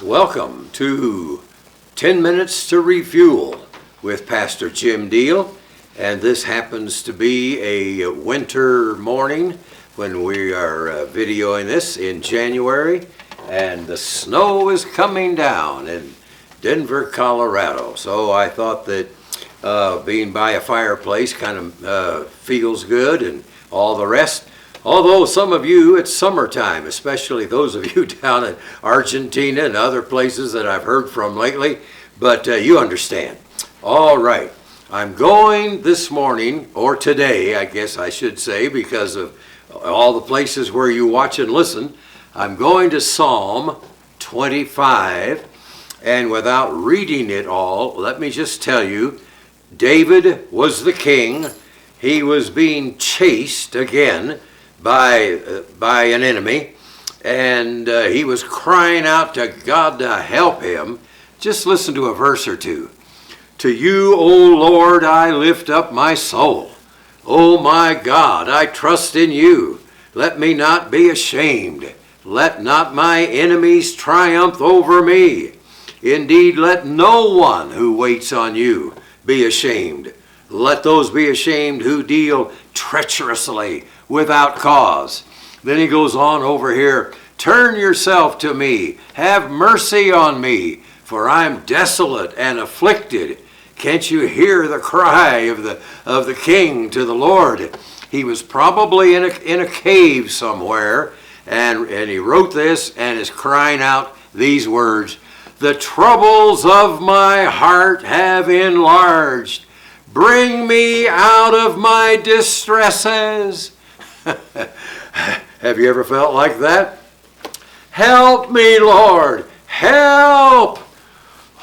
Welcome to 10 Minutes to Refuel with Pastor Jim Diehl. And this happens to be a winter morning when we are videoing this in January. And the snow is coming down in Denver, Colorado. So I thought that being by a fireplace kind of feels good and all the rest. Although some of you, it's summertime, especially those of you down in Argentina and other places that I've heard from lately, but you understand. All right, I'm going this morning, or today, I guess I should say, because of all the places where you watch and listen, I'm going to Psalm 25, and without reading it all, let me just tell you, David was the king. He was being chased again by an enemy, and he was crying out to God to help him. Just listen to a verse or two. To you, O Lord, I lift up my soul. O my God, I trust in you. Let me not be ashamed. Let not my enemies triumph over me. Indeed, let no one who waits on you be ashamed. Let those be ashamed who deal treacherously without cause. Then he goes on over here. Turn yourself to me. Have mercy on me, for I'm desolate and afflicted. Can't you hear the cry of the king to the Lord? He was probably in a cave somewhere, and he wrote this and is crying out these words. The troubles of my heart have enlarged. Bring me out of my distresses. Have you ever felt like that? Help me, Lord. Help.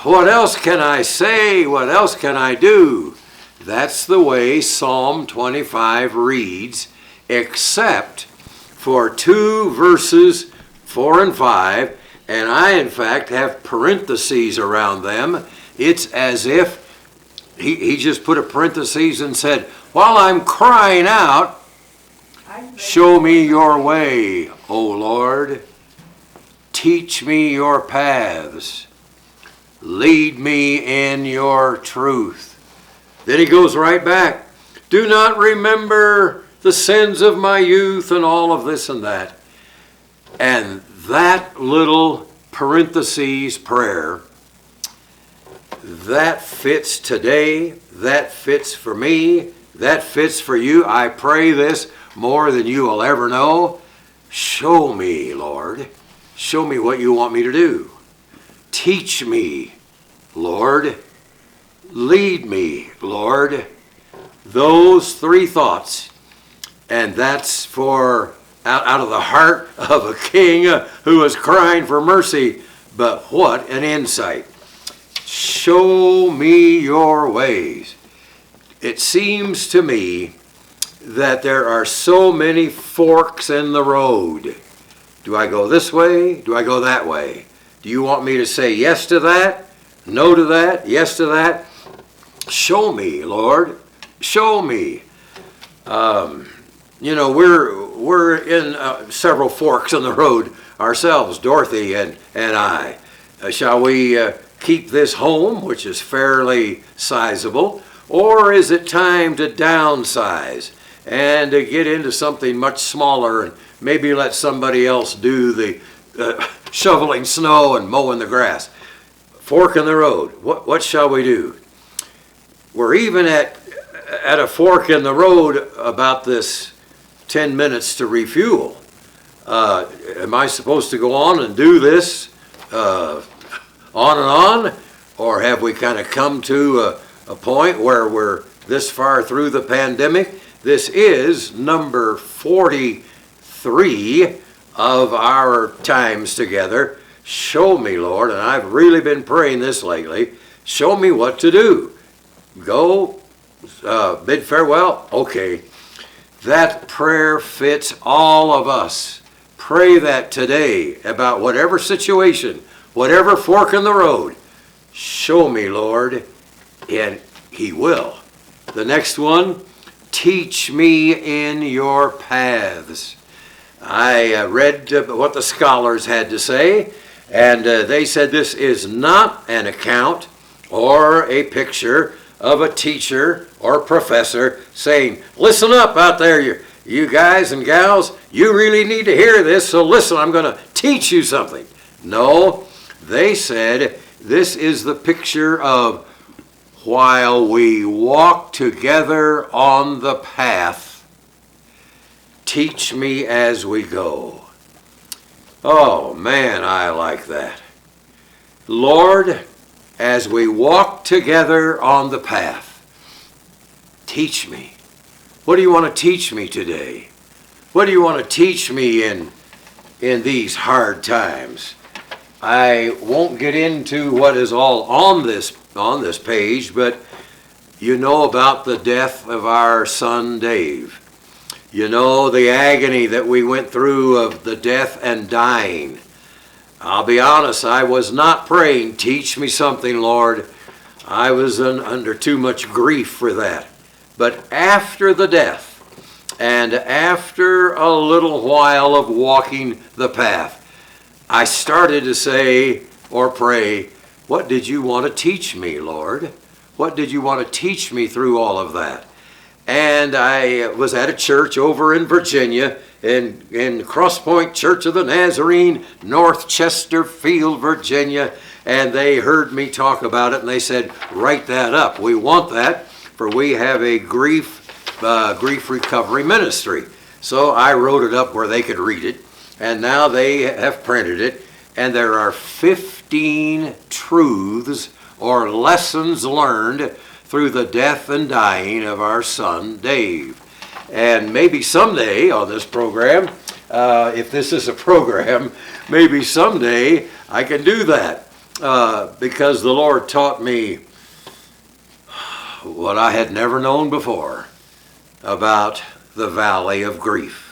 What else can I say? What else can I do? That's the way Psalm 25 reads, except for two verses, 4 and 5, and I, in fact, have parentheses around them. It's as if he just put a parentheses and said, while I'm crying out, show me your way, O Lord. Teach me your paths. Lead me in your truth. Then he goes right back. Do not remember the sins of my youth and all of this and that. And that little parentheses prayer, that fits today, that fits for me, that fits for you. I pray this more than you will ever know. Show me, Lord. Show me what you want me to do. Teach me, Lord. Lead me, Lord. Those three thoughts. And that's for out of the heart of a king who is crying for mercy. But what an insight. Show me your ways. It seems to me that there are so many forks in the road. Do I go this way? Do I go that way? Do you want me to say yes to that? No to that? Yes to that? Show me, Lord. Show me. We're in several forks in the road ourselves, Dorothy and I. Shall we keep this home, which is fairly sizable, or is it time to downsize and to get into something much smaller and maybe let somebody else do the shoveling snow and mowing the grass? Fork in the road. What shall we do? We're even at a fork in the road about this 10 minutes to refuel. Am I supposed to go on and do this on and on? Or have we kind of come to a point where we're this far through the pandemic? This is number 43 of our times together. Show me, Lord, and I've really been praying this lately. Show me what to do. Go, bid farewell? Okay. That prayer fits all of us. Pray that today about whatever situation, whatever fork in the road. Show me, Lord, and He will. The next one, teach me in your paths. I read what the scholars had to say, And they said this is not an account or a picture of a teacher or professor saying, listen up out there, you guys and gals, you really need to hear this, so listen, I'm going to teach you something. No, they said this is the picture of while we walk together on the path, teach me as we go. Oh man, I like that. Lord, as we walk together on the path, teach me. What do you want to teach me today? What do you want to teach me in these hard times? I won't get into what is all on this page, but you know about the death of our son Dave. You know the agony that we went through of the death and dying. I'll be honest, I was not praying, teach me something, Lord. I was under too much grief for that. But after the death, and after a little while of walking the path, I started to say or pray, what did you want to teach me, Lord? What did you want to teach me through all of that? And I was at a church over in Virginia, in Cross Point Church of the Nazarene, North Chesterfield, Virginia, and they heard me talk about it, and they said, write that up. We want that, for we have a grief recovery ministry. So I wrote it up where they could read it, and now they have printed it, and there are 15 truths or lessons learned through the death and dying of our son Dave. And maybe someday on this program, if this is a program, maybe someday I can do that, because the Lord taught me what I had never known before about the valley of grief.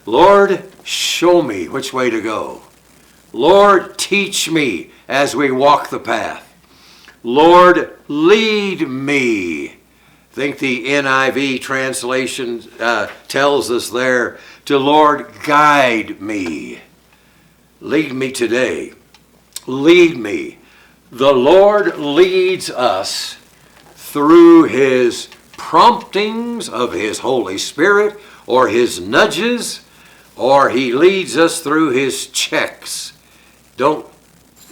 Lord, show me which way to go. Lord, teach me as we walk the path. Lord, lead me. I think the NIV translation tells us there to Lord, guide me. Lead me today. Lead me. The Lord leads us through his promptings of his Holy Spirit or his nudges, or he leads us through his checks. Don't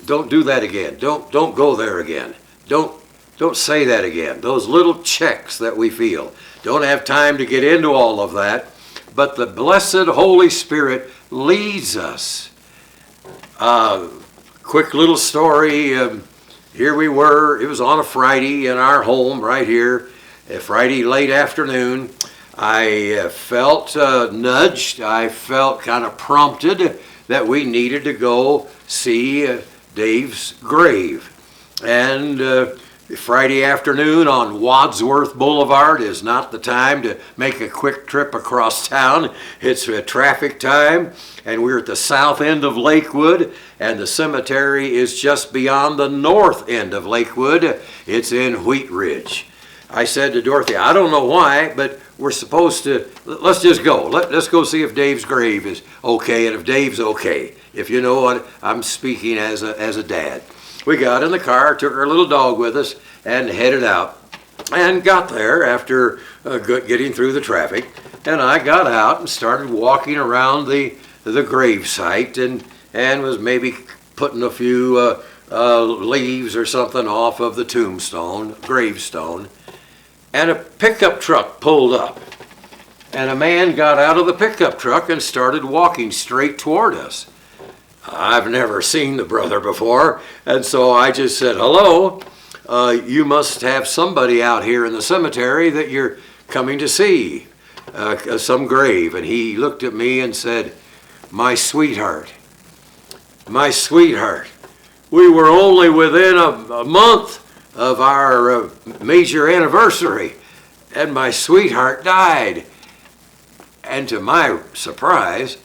do that again. Don't go there again. Don't say that again. Those little checks that we feel. Don't have time to get into all of that. But the blessed Holy Spirit leads us. Quick little story. Here we were. It was on a Friday in our home right here. A Friday late afternoon. I felt nudged. I felt kind of prompted that we needed to go see Dave's grave. And Friday afternoon on Wadsworth Boulevard is not the time to make a quick trip across town. It's a traffic time, and we're at the south end of Lakewood, and the cemetery is just beyond the north end of Lakewood. It's in Wheat Ridge. I said to Dorothy, I don't know why, but we're supposed to, let's just go. Let's go see if Dave's grave is okay, and if Dave's okay. If you know what, I'm speaking as a dad. We got in the car, took our little dog with us, and headed out. And got there after getting through the traffic. And I got out and started walking around the grave site and was maybe putting a few leaves or something off of the gravestone. And a pickup truck pulled up. And a man got out of the pickup truck and started walking straight toward us. I've never seen the brother before, and so I just said, hello, you must have somebody out here in the cemetery that you're coming to see, some grave. And he looked at me and said, my sweetheart, we were only within a month of our major anniversary, and my sweetheart died. And to my surprise,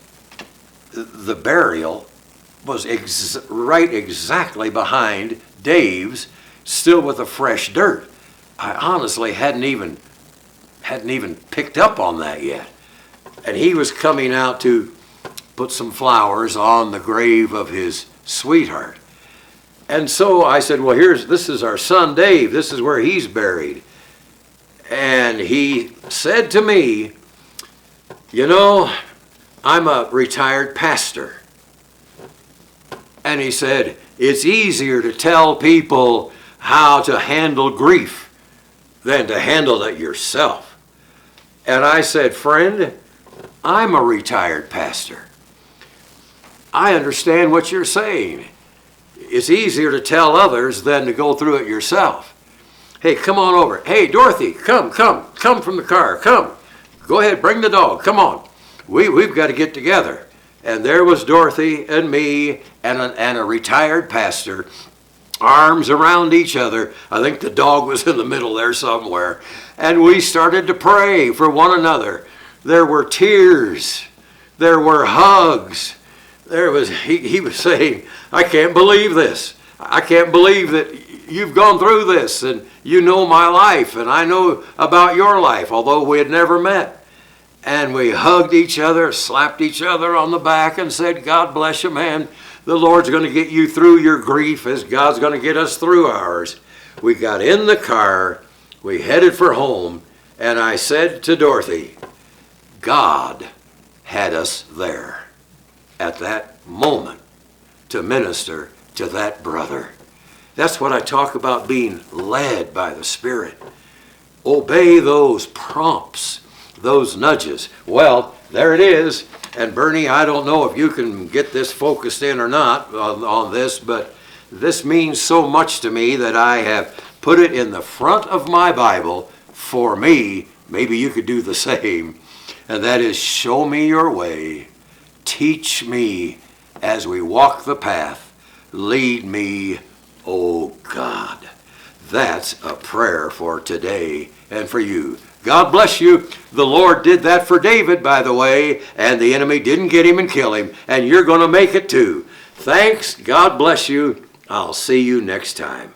the burial was right exactly behind Dave's, still with the fresh dirt. I honestly hadn't even picked up on that yet. And he was coming out to put some flowers on the grave of his sweetheart. And so I said, well, this is our son Dave. This is where he's buried. And he said to me, you know, I'm a retired pastor. And he said, it's easier to tell people how to handle grief than to handle it yourself. And I said, friend, I'm a retired pastor. I understand what you're saying. It's easier to tell others than to go through it yourself. Hey, come on over. Hey, Dorothy, come from the car, come. Go ahead, bring the dog, come on. We've got to get together. And there was Dorothy and me and a retired pastor, arms around each other. I think the dog was in the middle there somewhere. And we started to pray for one another. There were tears. There were hugs. He was saying, I can't believe this. I can't believe that you've gone through this and you know my life and I know about your life, although we had never met. And we hugged each other, slapped each other on the back and said, God bless you, man. The Lord's going to get you through your grief as God's going to get us through ours. We got in the car, we headed for home, and I said to Dorothy, God had us there at that moment to minister to that brother. That's what I talk about, being led by the Spirit. Obey those prompts, those nudges. Well, there it is. And Bernie, I don't know if you can get this focused in or not on this, but this means so much to me that I have put it in the front of my Bible for me. Maybe you could do the same. And that is, show me your way. Teach me as we walk the path. Lead me, O God. That's a prayer for today and for you. God bless you. The Lord did that for David, by the way, and the enemy didn't get him and kill him, and you're going to make it too. Thanks. God bless you. I'll see you next time.